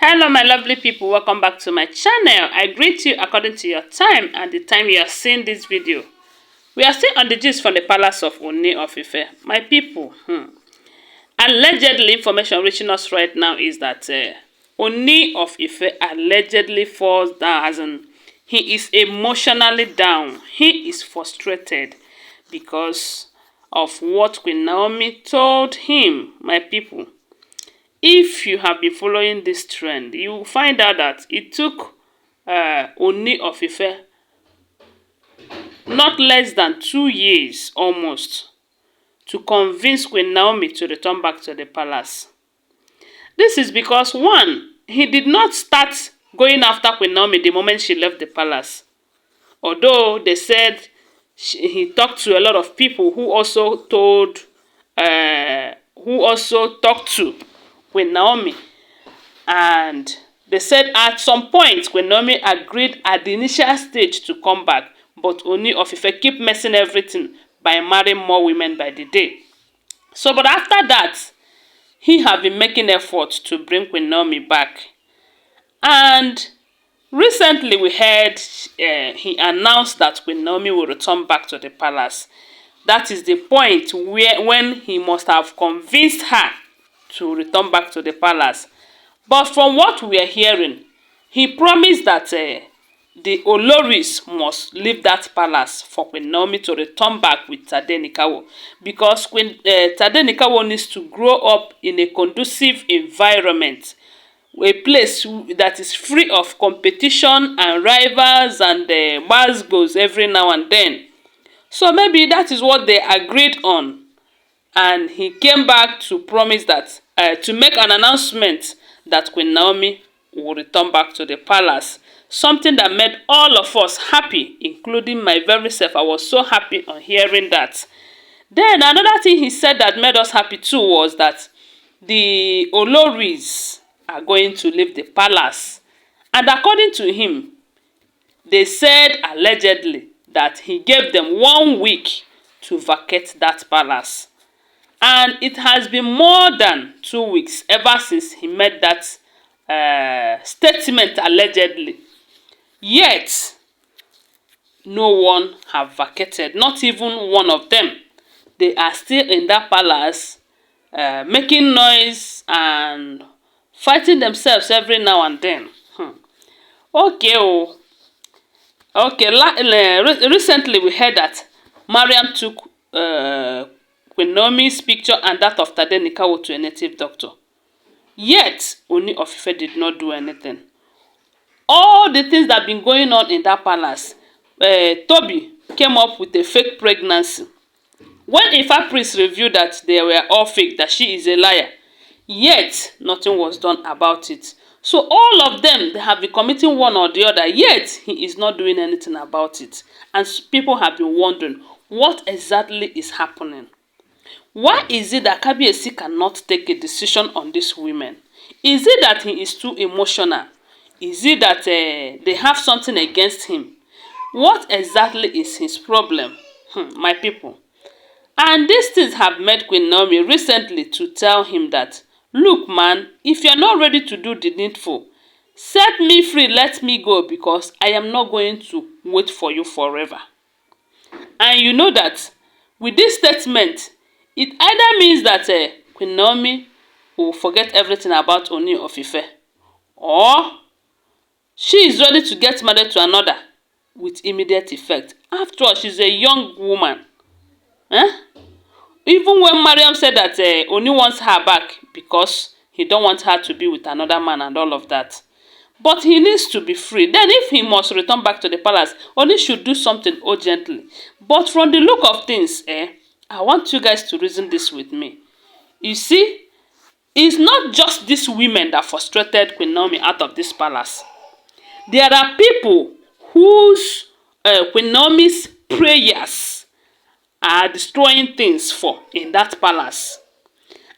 Hello my lovely people, welcome back to my channel. I greet you according to your time and the time you are seeing this video. We are still on the gist from the palace of Ooni of Ife. My people, allegedly information reaching us right now is that Ooni of Ife allegedly falls down, as in he is emotionally down. He is frustrated because of what Queen Naomi told him. My people, if you have been following this trend, you will find out that it took Ooni of Ife not less than 2 years almost to convince Queen Naomi to return back to the palace. This is because, one, he did not start going after Queen Naomi the moment she left the palace. Although they said he talked to a lot of people who also talked to Queen Naomi, and they said at some point Queen Naomi agreed at the initial stage to come back, but Ooni of Ife keep messing everything by marrying more women by the day. So, but after that, he have been making efforts to bring Queen Naomi back, and recently we heard he announced that Queen Naomi will return back to the palace. That is the point when he must have convinced her to return back to the palace. But from what we are hearing, he promised that the Olories must leave that palace for Queen Naomi to return back with Tadenikawo, because Tadenikawo needs to grow up in a conducive environment, a place that is free of competition and rivals and goes every now and then. So maybe that is what they agreed on, and he came back to promise that to make an announcement that Queen Naomi will return back to the palace. Something that made all of us happy, including my very self. I was so happy on hearing that. Then another thing he said that made us happy too was that the Olories are going to leave the palace. And according to him, they said allegedly that he gave them 1 week to vacate that palace. And it has been more than 2 weeks ever since he made that statement allegedly. Yet, no one have vacated, not even one of them. They are still in that palace, making noise and fighting themselves every now and then. Okay, recently we heard that Mariam took Queen Naomi's picture and that of Tadenikawo to a native doctor. Yet, Ooni of Ife did not do anything. All the things that have been going on in that palace, Tobi came up with a fake pregnancy. When Ifa priest revealed that they were all fake, that she is a liar, yet nothing was done about it. So all of them, they have been committing one or the other, yet he is not doing anything about it. And people have been wondering, what exactly is happening? Why is it that Kabiyesi cannot take a decision on these women? Is it that he is too emotional? Is it that they have something against him? What exactly is his problem? My people. And these things have made Queen Naomi recently to tell him that, look man, if you are not ready to do the needful, set me free, let me go, because I am not going to wait for you forever. And you know that with this statement, it either means that Queen Naomi will forget everything about Ooni of Ife, or she is ready to get married to another with immediate effect. After all, she's a young woman. Even when Mariam said that Ooni wants her back because he don't want her to be with another man and all of that. But he needs to be free. Then if he must return back to the palace, Ooni should do something urgently. But from the look of things, I want you guys to reason this with me. You see, it's not just these women that frustrated Queen Naomi out of this palace. There are people whose Queen Naomi's prayers are destroying things for in that palace.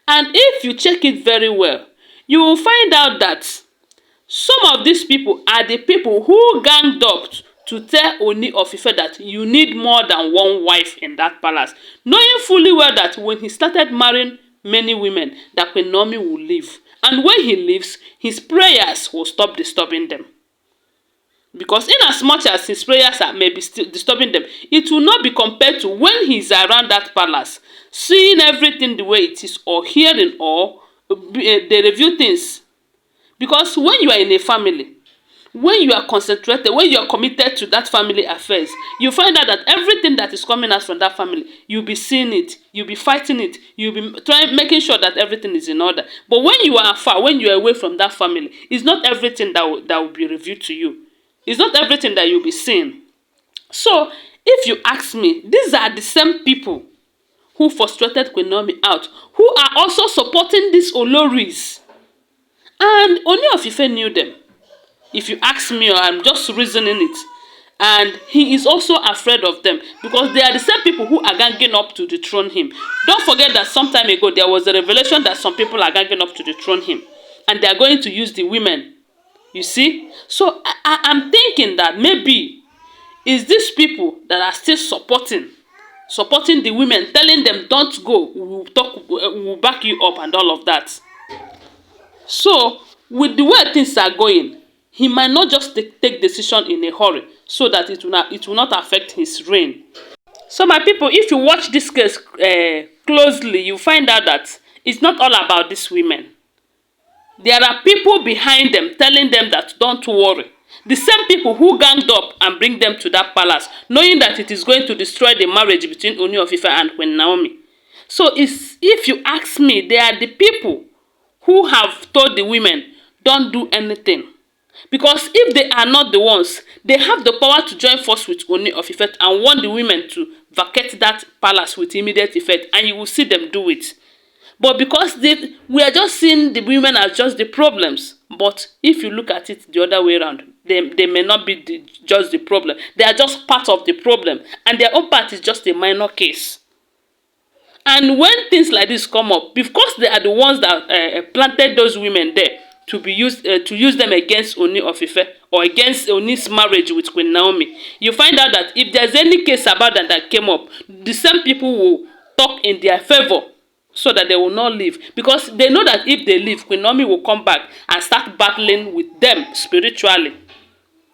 And if you check it very well, you will find out that some of these people are the people who ganged up to tell Ooni of Ife that you need more than one wife in that palace, knowing fully well that when he started marrying many women that Queen Naomi will leave. And when he leaves, his prayers will stop disturbing them. Because in as much as his prayers are maybe still disturbing them, it will not be compared to when he's around that palace, seeing everything the way it is, or hearing, or they review things. Because when you are in a family, when you are concentrated, when you are committed to that family affairs, you find out that everything that is coming out from that family, you'll be seeing it, you'll be fighting it, you'll be making sure that everything is in order. But when you are far, when you are away from that family, it's not everything that will be revealed to you. It's not everything that you'll be seeing. So, if you ask me, these are the same people who frustrated Queen Naomi out, who are also supporting these Olories. And Ooni of Ife knew them. If you ask me, or I'm just reasoning it. And he is also afraid of them, because they are the same people who are ganging up to dethrone him. Don't forget that some time ago, there was a revelation that some people are ganging up to dethrone him. And they are going to use the women. You see? So I'm thinking that maybe it's these people that are still supporting the women, telling them, don't go, we'll back you up and all of that. So, with the way things are going, he might not just take decision in a hurry, so that it will not affect his reign. So my people, if you watch this case closely, you find out that it's not all about these women. There are people behind them telling them that don't worry. The same people who ganged up and bring them to that palace, knowing that it is going to destroy the marriage between Ooniofife and Queen Naomi. So if you ask me, they are the people who have told the women, don't do anything. Because if they are not the ones, they have the power to join force with Ooni of Ife and want the women to vacate that palace with immediate effect, and you will see them do it. But because we are just seeing the women as just the problems. But if you look at it the other way around, they may not be just the problem. They are just part of the problem. And their own part is just a minor case. And when things like this come up, because they are the ones that planted those women there to use them against Ooni of Ife or against Ooni's marriage with Queen Naomi, you find out that if there's any case about that came up, the same people will talk in their favor, so that they will not leave. Because they know that if they leave, Queen Naomi will come back and start battling with them spiritually.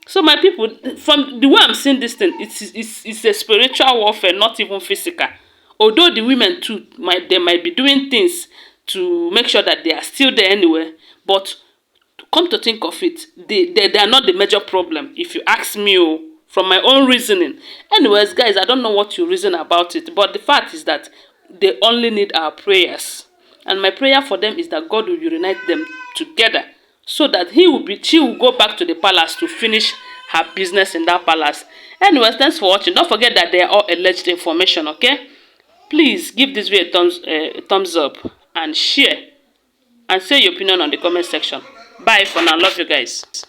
So my people, from the way I'm seeing this thing, it's a spiritual warfare, not even physical. Although the women too, they might be doing things to make sure that they are still there anyway. But come to think of it, they are not the major problem, if you ask me, from my own reasoning. Anyways, guys, I don't know what you reason about it. But the fact is that they only need our prayers. And my prayer for them is that God will unite them together, so that she will go back to the palace to finish her business in that palace. Anyways, thanks for watching. Don't forget that they are all alleged information, okay? Please give this video a thumbs up and share, and say your opinion on the comment section. Bye for now. Love you guys.